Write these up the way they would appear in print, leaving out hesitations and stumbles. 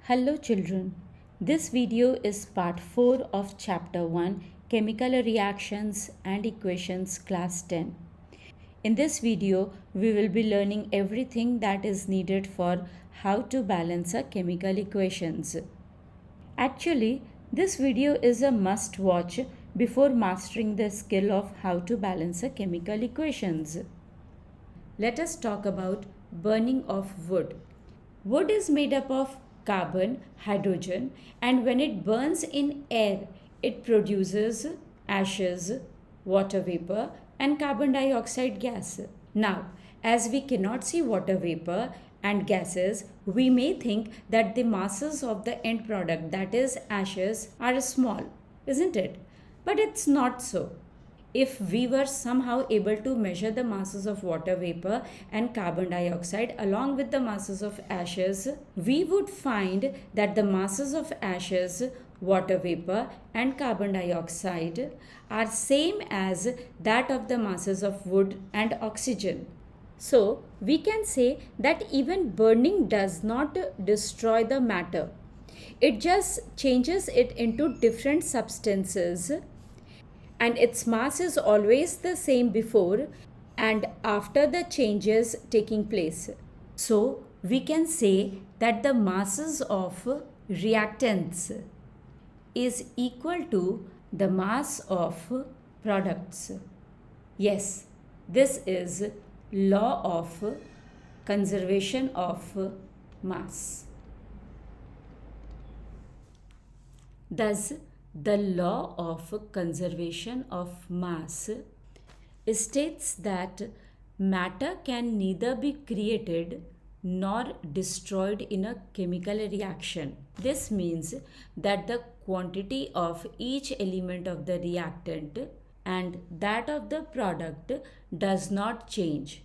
Hello children, this video is part 4 of chapter 1 Chemical Reactions and Equations class 10. In this video, we will be learning everything that is needed for how to balance a chemical equations. Actually, this video is a must watch before mastering the skill of how to balance a chemical equations. Let us talk about burning of wood. Wood is made up of carbon, hydrogen, and when it burns in air, it produces ashes, water vapor, and carbon dioxide gas. Now, as we cannot see water vapor and gases, we may think that the masses of the end product, that is, ashes, are small, isn't it? But it's not so. If we were somehow able to measure the masses of water vapor and carbon dioxide along with the masses of ashes, we would find that the masses of ashes, water vapor, and carbon dioxide are same as that of the masses of wood and oxygen. So, we can say that even burning does not destroy the matter. It just changes it into different substances, and its mass is always the same before and after the changes taking place. So, we can say that the masses of reactants is equal to the mass of products. Yes, this is law of conservation of mass. Thus, the law of conservation of mass states that matter can neither be created nor destroyed in a chemical reaction. This means that the quantity of each element of the reactant and that of the product does not change,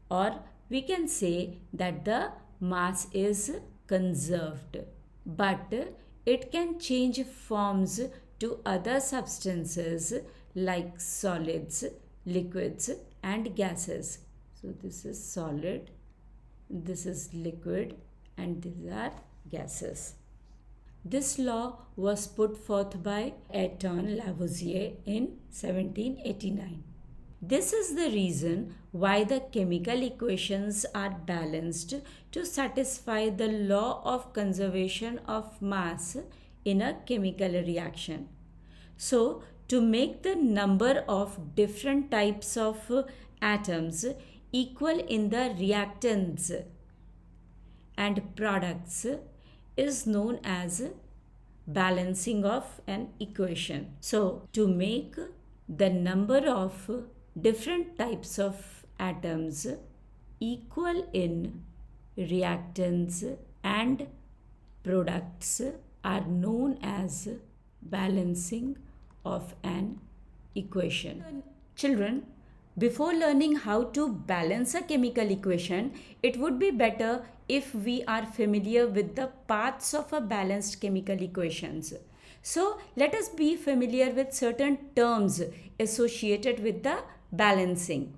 or we can say that the mass is conserved, but it can change forms to other substances like solids, liquids, and gases. So, this is solid, this is liquid, and these are gases. This law was put forth by Antoine Lavoisier in 1789. This is the reason why the chemical equations are balanced to satisfy the law of conservation of mass in a chemical reaction. So, to make the number of different types of atoms equal in the reactants and products is known as balancing of an equation. So, to make the number of different types of atoms equal in reactants and products are known as balancing of an equation. Children, before learning how to balance a chemical equation, it would be better if we are familiar with the parts of a balanced chemical equations. So, let us be familiar with certain terms associated with the balancing.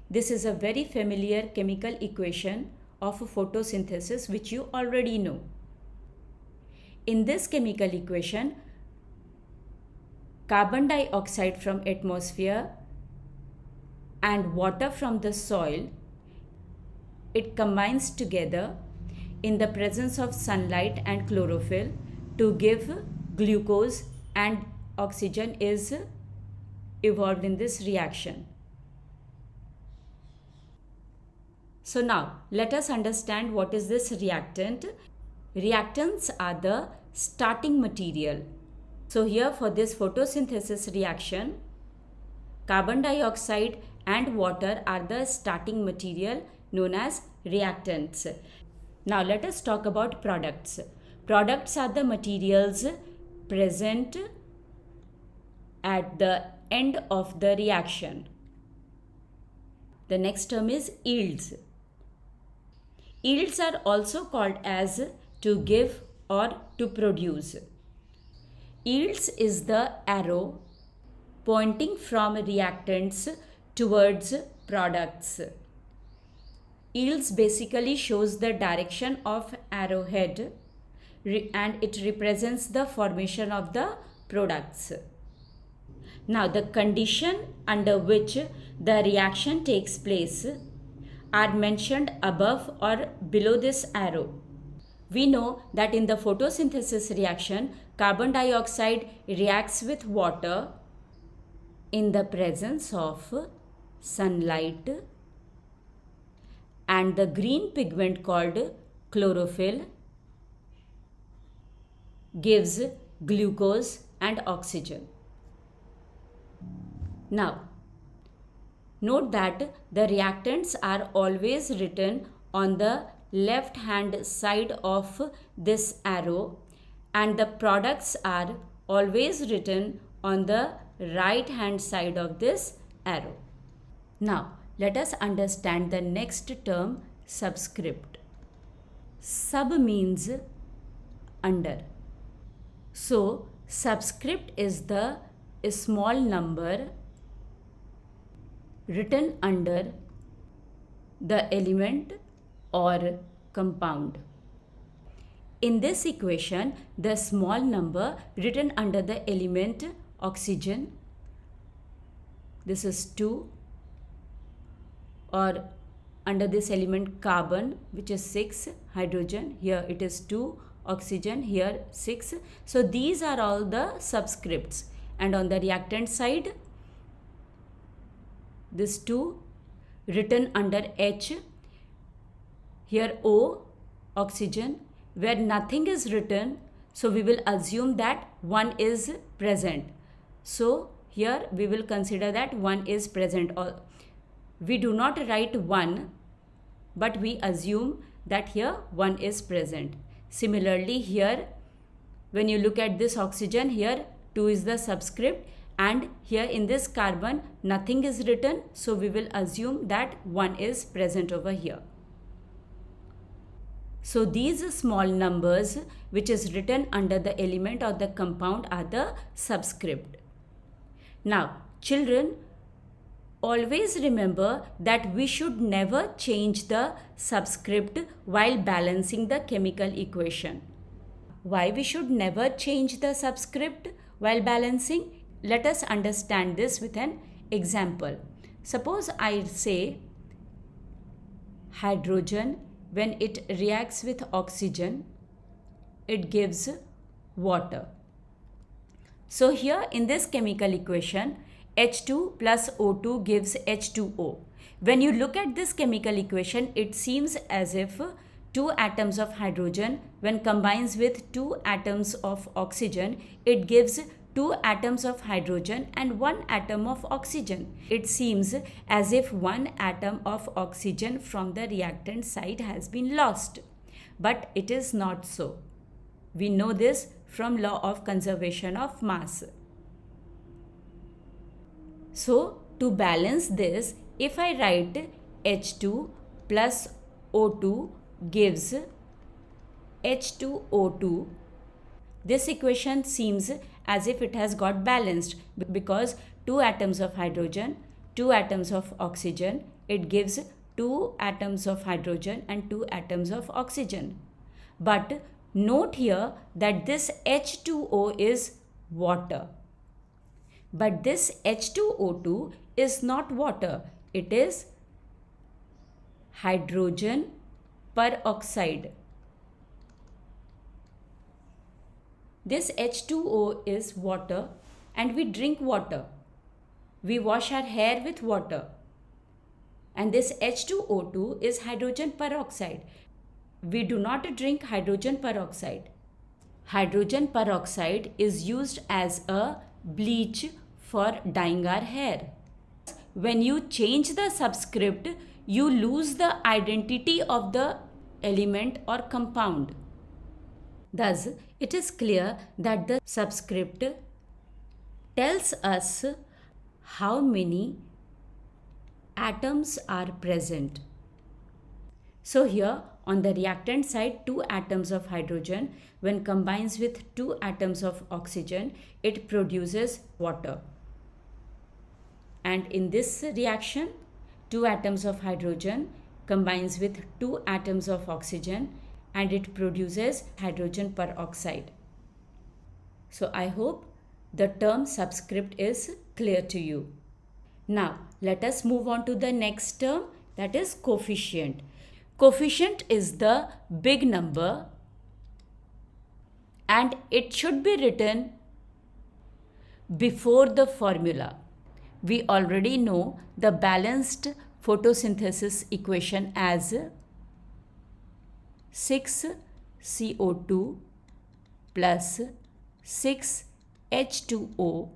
This is a very familiar chemical equation of photosynthesis which you already know. In this chemical equation, carbon dioxide from atmosphere and water from the soil, it combines together in the presence of sunlight and chlorophyll to give glucose, and oxygen is evolved in this reaction. So now let us understand what is this reactant. Reactants are the starting material. So here for this photosynthesis reaction, carbon dioxide and water are the starting material known as reactants. Now let us talk about products. Products are the materials present at the end of the reaction. The next term is yields. Yields are also called as to give or to produce. Yields is the arrow pointing from reactants towards products. Yields basically shows the direction of arrowhead and it represents the formation of the products. Now, the condition under which the reaction takes place are mentioned above or below this arrow. We know that in the photosynthesis reaction, carbon dioxide reacts with water in the presence of sunlight, and the green pigment called chlorophyll gives glucose and oxygen. Now, note that the reactants are always written on the left hand side of this arrow, and the products are always written on the right hand side of this arrow. Now, let us understand the next term, subscript. Sub means under. So, subscript is the small number written under the element or compound. In this equation, the small number written under the element oxygen, this is 2, or under this element carbon, which is 6, hydrogen, here it is 2, oxygen, here 6. So these are all the subscripts, and on the reactant side, this 2 written under H, here O, oxygen, where nothing is written, so we will assume that 1 is present. So here we will consider that 1 is present, or we do not write 1, but we assume that here 1 is present. Similarly, here when you look at this oxygen, here 2 is the subscript, and here in this carbon nothing is written, so we will assume that 1 is present over here. So these small numbers which is written under the element or the compound are the subscript. Now, children, always remember that we should never change the subscript while balancing the chemical equation. Why we should never change the subscript while balancing? Let us understand this with an example. Suppose I say hydrogen, when it reacts with oxygen, it gives water. So here in this chemical equation, H2 plus O2 gives H2O. When you look at this chemical equation, it seems as if 2 atoms of hydrogen, when combines with 2 atoms of oxygen, it gives 2 atoms of hydrogen and 1 atom of oxygen. It seems as if 1 atom of oxygen from the reactant side has been lost. But it is not so. We know this from law of conservation of mass. So, to balance this, if I write H2 plus O2 gives H2O2, this equation seems as if it has got balanced, because 2 atoms of hydrogen, 2 atoms of oxygen, it gives 2 atoms of hydrogen and 2 atoms of oxygen. But note here that this H2O is water. But this H2O2 is not water, it is hydrogen peroxide. This H2O is water, and we drink water. We wash our hair with water. And this H2O2 is hydrogen peroxide. We do not drink hydrogen peroxide. Hydrogen peroxide is used as a bleach for dyeing our hair. When you change the subscript, you lose the identity of the element or compound. Thus, it is clear that the subscript tells us how many atoms are present. So here on the reactant side, 2 atoms of hydrogen, when combines with 2 atoms of oxygen, it produces water. And in this reaction, 2 atoms of hydrogen combines with 2 atoms of oxygen, and it produces hydrogen peroxide. So I hope the term subscript is clear to you. Now let us move on to the next term, that is coefficient. Coefficient is the big number and it should be written before the formula. We already know the balanced photosynthesis equation as 6CO2 plus 6H2O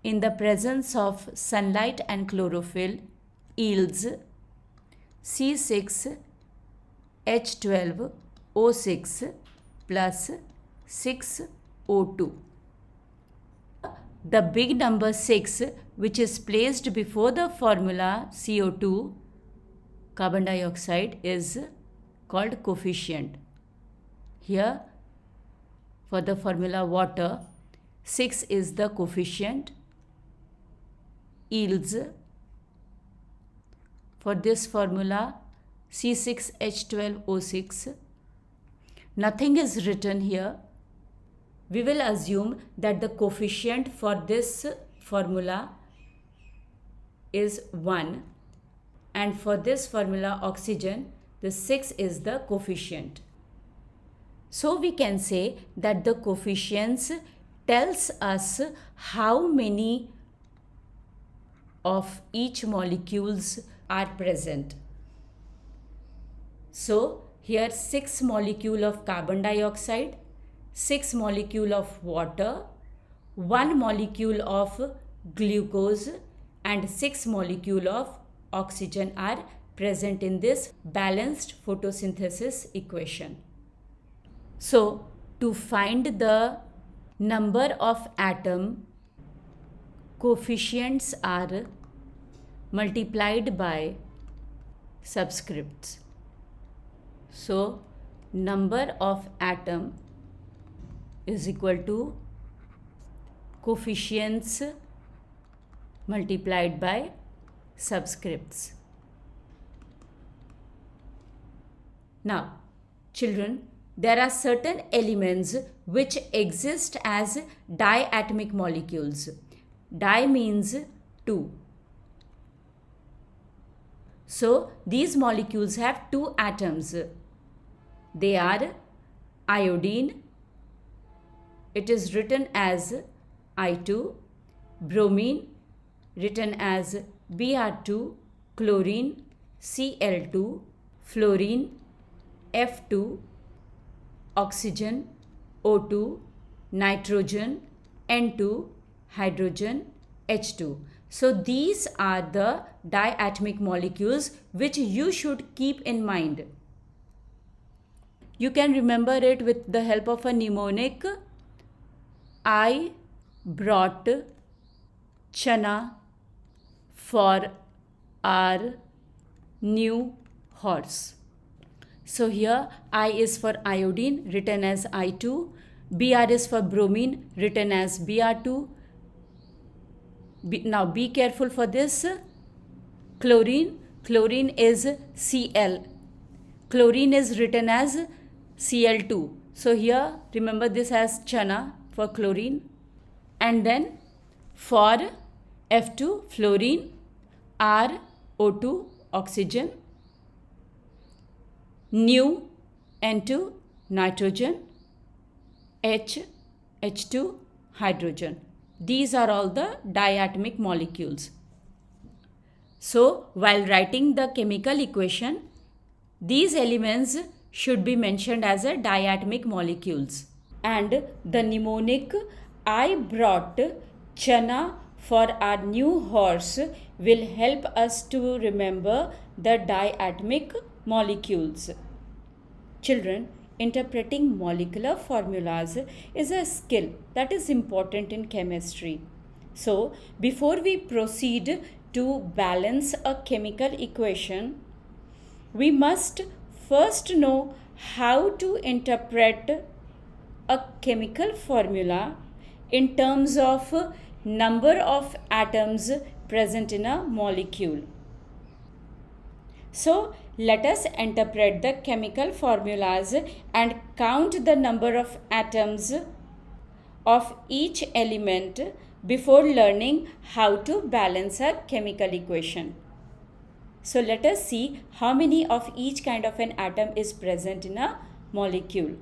in the presence of sunlight and chlorophyll yields C6H12O6 plus 6O2. The big number 6, which is placed before the formula CO2, carbon dioxide, is called coefficient. Here, for the formula water, 6 is the coefficient, yields. For this formula C6H12O6, nothing is written here. We will assume that the coefficient for this formula is 1, and for this formula oxygen, the 6 is the coefficient. So we can say that the coefficients tells us how many of each molecules are present. So here 6 molecule of carbon dioxide, 6 molecule of water, 1 molecule of glucose and 6 molecule of oxygen are present in this balanced photosynthesis equation. So to find the number of atom, coefficients are multiplied by subscripts. So number of atom is equal to coefficients multiplied by subscripts. Now, children, there are certain elements which exist as diatomic molecules. Di means 2. So, these molecules have 2 atoms. They are iodine, it is written as I2, bromine, written as Br2, chlorine, Cl2, fluorine, F2, oxygen, O2, nitrogen, N2, hydrogen, H2. So these are the diatomic molecules which you should keep in mind. You can remember it with the help of a mnemonic. I brought chana for our new horse. So here I is for iodine, written as I2. Br is for bromine, written as Br2. Now be careful for this. Chlorine is Cl. Chlorine is written as Cl2. So here remember this as chana for chlorine. And then for F2, fluorine, R, O2, oxygen, nu, N2, nitrogen, H, H2, hydrogen. These are all the diatomic molecules. So, while writing the chemical equation, these elements should be mentioned as a diatomic molecules. And the mnemonic, I brought chana for our new horse, will help us to remember the diatomic molecules. Children, interpreting molecular formulas is a skill that is important in chemistry. So, before we proceed to balance a chemical equation, we must first know how to interpret a chemical formula in terms of number of atoms present in a molecule. So, let us interpret the chemical formulas and count the number of atoms of each element before learning how to balance a chemical equation. So let us see how many of each kind of an atom is present in a molecule.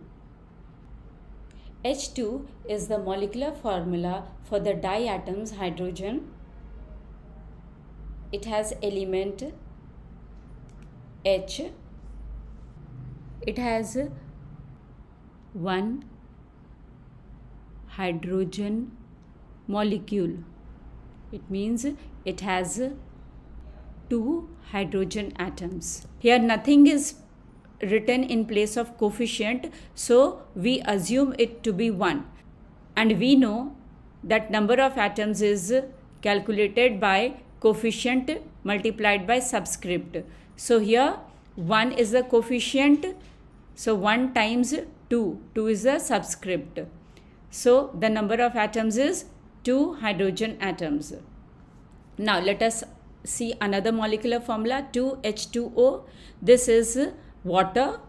H2 is the molecular formula for the diatoms hydrogen. It has element H. It has one hydrogen molecule. It means it has two hydrogen atoms. Here nothing is written in place of coefficient, so we assume it to be 1. And we know that number of atoms is calculated by coefficient multiplied by subscript. So here 1 is the coefficient, so 1 times 2, 2 is the subscript. So the number of atoms is 2 hydrogen atoms. Now let us see another molecular formula, 2H2O. This is water.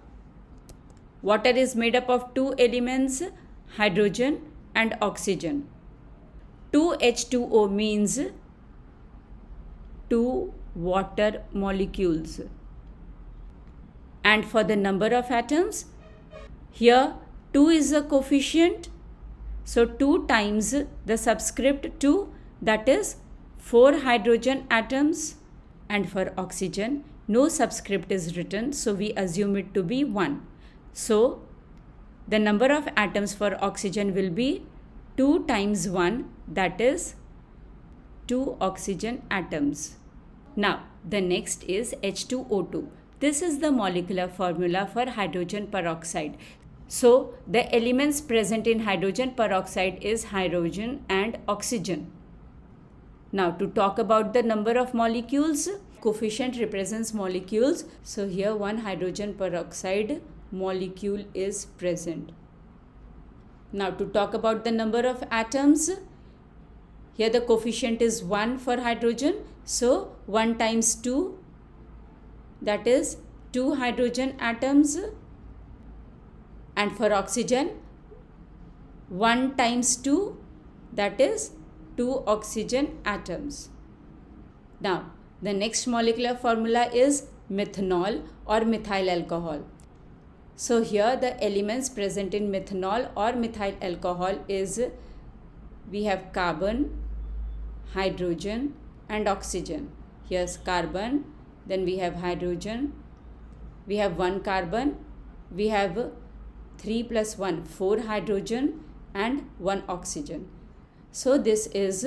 Water is made up of two elements, hydrogen and oxygen. 2H2O means 2 water molecules. And for the number of atoms, here 2 is the coefficient, so 2 times the subscript 2, that is 4 hydrogen atoms. And for oxygen, no subscript is written, so we assume it to be 1. So the number of atoms for oxygen will be 2 times 1, that is 2 oxygen atoms. Now the next is H2O2. This is the molecular formula for hydrogen peroxide. So the elements present in hydrogen peroxide is hydrogen and oxygen. Now to talk about the number of molecules, coefficient represents molecules. So here one hydrogen peroxide molecule is present. Now to talk about the number of atoms, here the coefficient is 1 for hydrogen. So 1 times 2, that is 2 hydrogen atoms. And for oxygen, 1 times 2, that is 2 oxygen atoms. Now the next molecular formula is methanol or methyl alcohol. So here the elements present in methanol or methyl alcohol is, we have carbon, hydrogen and oxygen. Here's carbon, then we have hydrogen, we have 1 carbon, we have 3 plus 1, 4 hydrogen and 1 oxygen. So this is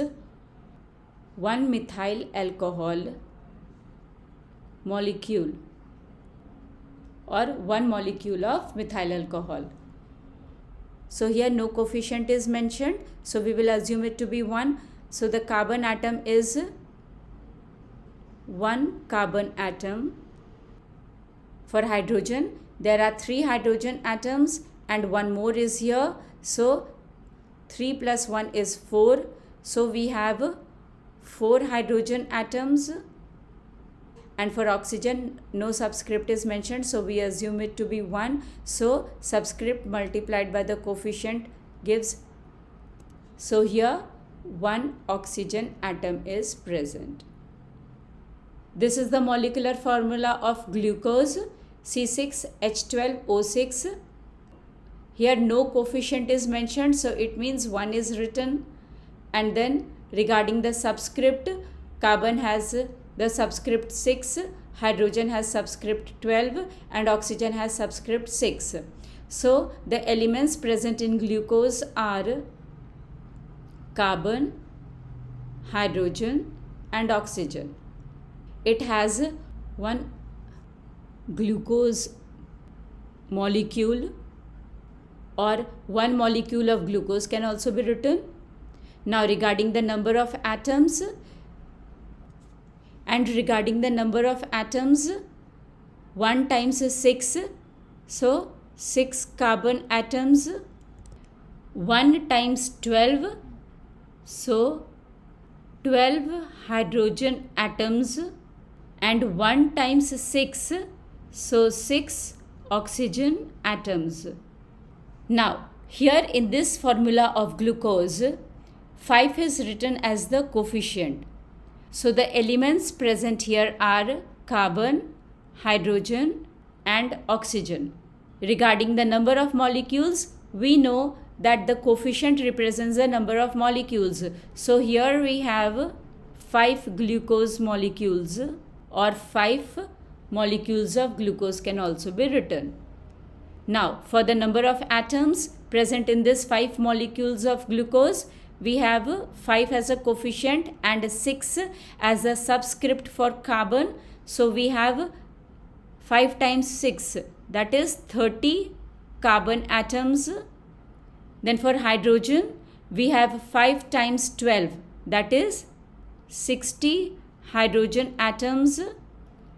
1 methyl alcohol molecule or 1 molecule of methyl alcohol. So here no coefficient is mentioned, so we will assume it to be 1. So the carbon atom is 1 carbon atom. For hydrogen, there are 3 hydrogen atoms and 1 more is here. So 3 plus 1 is 4. So we have 4 hydrogen atoms. And for oxygen, no subscript is mentioned, so we assume it to be 1. So subscript multiplied by the coefficient gives. So here 1 oxygen atom is present. This is the molecular formula of glucose, C6H12O6. Here no coefficient is mentioned, so it means 1 is written. And then regarding the subscript, carbon has the subscript 6, hydrogen has subscript 12 and oxygen has subscript 6. So the elements present in glucose are carbon, hydrogen and oxygen. It has 1 glucose molecule or 1 molecule of glucose can also be written. Now regarding the number of atoms, and regarding the number of atoms, 1 times 6, so 6 carbon atoms, 1 times 12, so 12 hydrogen atoms, and 1 times 6, So 6 oxygen atoms. Now, here in this formula of glucose, 5 is written as the coefficient. So the elements present here are carbon, hydrogen and oxygen. Regarding the number of molecules, we know that the coefficient represents the number of molecules. So here we have 5 glucose molecules, or 5 molecules of glucose can also be written. Now, for the number of atoms present in this 5 molecules of glucose, we have 5 as a coefficient and 6 as a subscript for carbon. So we have 5 times 6, that is 30 carbon atoms. Then for hydrogen, we have 5 times 12, that is 60 hydrogen atoms.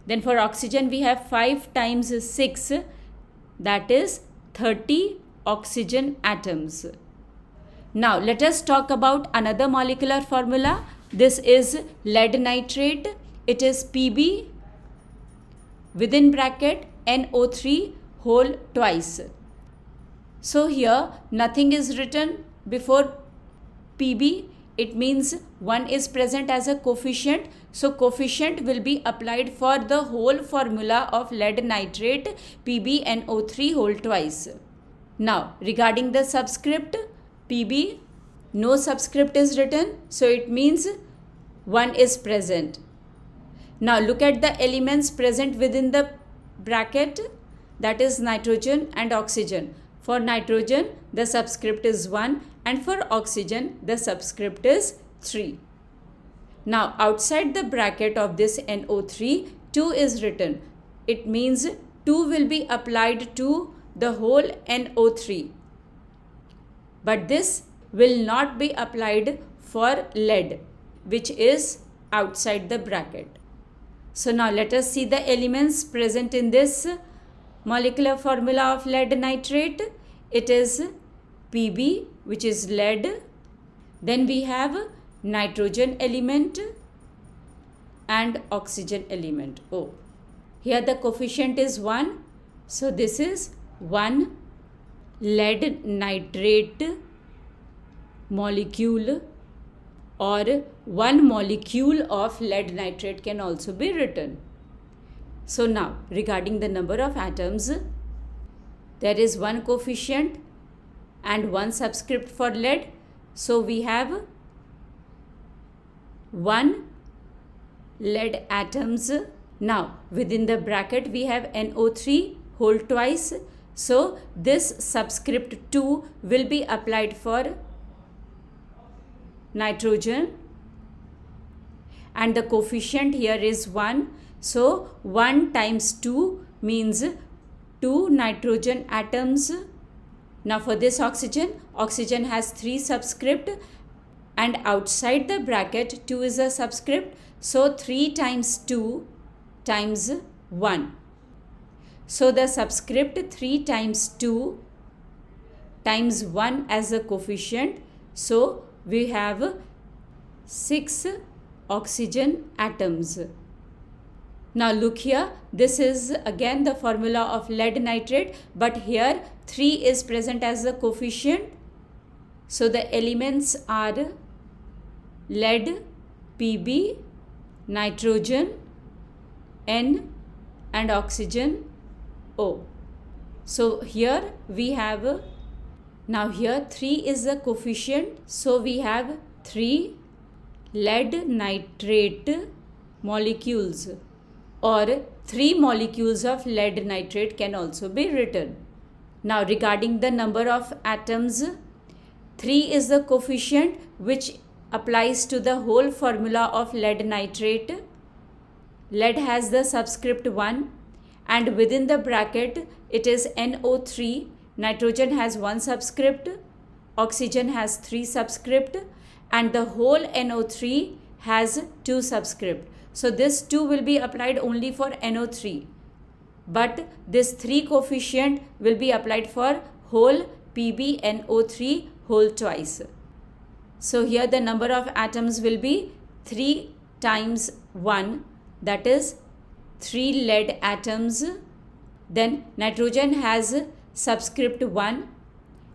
Then for oxygen, we have 5 times 6, that is 30 oxygen atoms. Now let us talk about another molecular formula. This is lead nitrate. It is Pb within bracket NO3 whole twice. So here nothing is written before Pb. It means 1 is present as a coefficient. So coefficient will be applied for the whole formula of lead nitrate PbNO3 whole twice. Now regarding the subscript Pb, no subscript is written. So it means 1 is present. Now look at the elements present within the bracket, that is nitrogen and oxygen. For nitrogen, the subscript is 1 and for oxygen, the subscript is 3. Now outside the bracket of this NO3, 2 is written. It means 2 will be applied to the whole NO3. But this will not be applied for lead, which is outside the bracket. So now let us see the elements present in this molecular formula of lead nitrate. It is Pb, which is lead. Then we have nitrogen element and oxygen element O. Here the coefficient is 1. So this is 1 lead nitrate molecule, or 1 molecule of lead nitrate can also be written. So now regarding the number of atoms, there is 1 coefficient and 1 subscript for lead. So we have 1 lead atoms. Now within the bracket we have NO3 whole twice. So this subscript 2 will be applied for nitrogen and the coefficient here is 1. So 1 times 2 means 2 nitrogen atoms. Now for this oxygen, oxygen has 3 subscript and outside the bracket 2 is a subscript. So 3 times 2 times 1. So the subscript 3 times 2 times 1 as a coefficient. So we have 6 oxygen atoms. Now look here, this is again the formula of lead nitrate, but here 3 is present as the coefficient. So the elements are lead, Pb, nitrogen, N and oxygen, O. So here we have, now here 3 is the coefficient. So we have 3 lead nitrate molecules, or 3 molecules of lead nitrate can also be written. Now regarding the number of atoms, 3 is the coefficient which applies to the whole formula of lead nitrate. Lead has the subscript 1 and within the bracket it is NO3. Nitrogen has 1 subscript, oxygen has 3 subscript and the whole NO3 has 2 subscript. So this 2 will be applied only for NO3, but this 3 coefficient will be applied for whole PbNO3 whole twice. So here the number of atoms will be 3 times 1, that is 3 lead atoms. Then nitrogen has subscript 1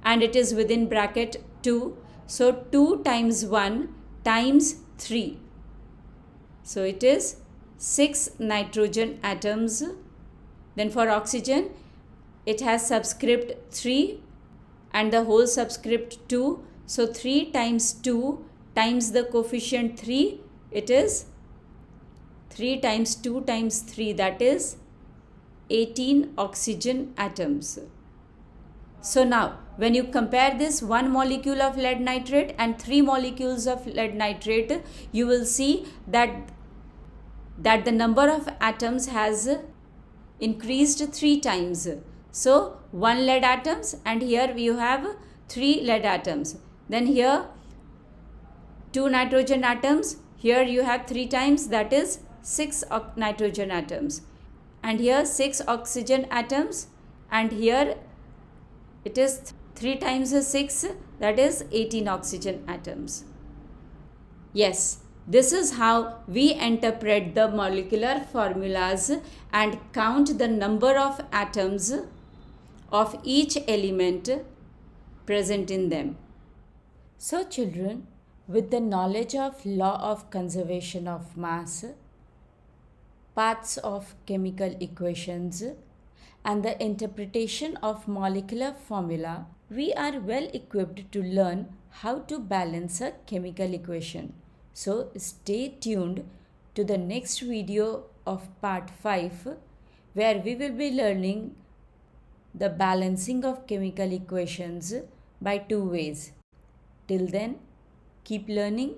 and it is within bracket 2. So 2 times 1 times 3. So it is 6 nitrogen atoms. Then for oxygen, it has subscript 3 and the whole subscript 2. So 3 times 2 times the coefficient 3, it is 3 times 2 times 3, that is 18 oxygen atoms. So now when you compare this 1 molecule of lead nitrate and 3 molecules of lead nitrate, you will see that the number of atoms has increased 3 times. So 1 lead atoms and here you have 3 lead atoms. Then here 2 nitrogen atoms, here you have 3 times, that is 6 nitrogen atoms. And here 6 oxygen atoms and here it is 3 times 6, that is 18 oxygen atoms. Yes, this is how we interpret the molecular formulas and count the number of atoms of each element present in them. So children, with the knowledge of law of conservation of mass, paths of chemical equations, and the interpretation of molecular formula, we are well equipped to learn how to balance a chemical equation. So stay tuned to the next video of part 5, where we will be learning the balancing of chemical equations by 2 ways. Till then, keep learning,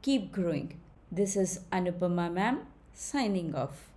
keep growing. This is Anupama ma'am signing off.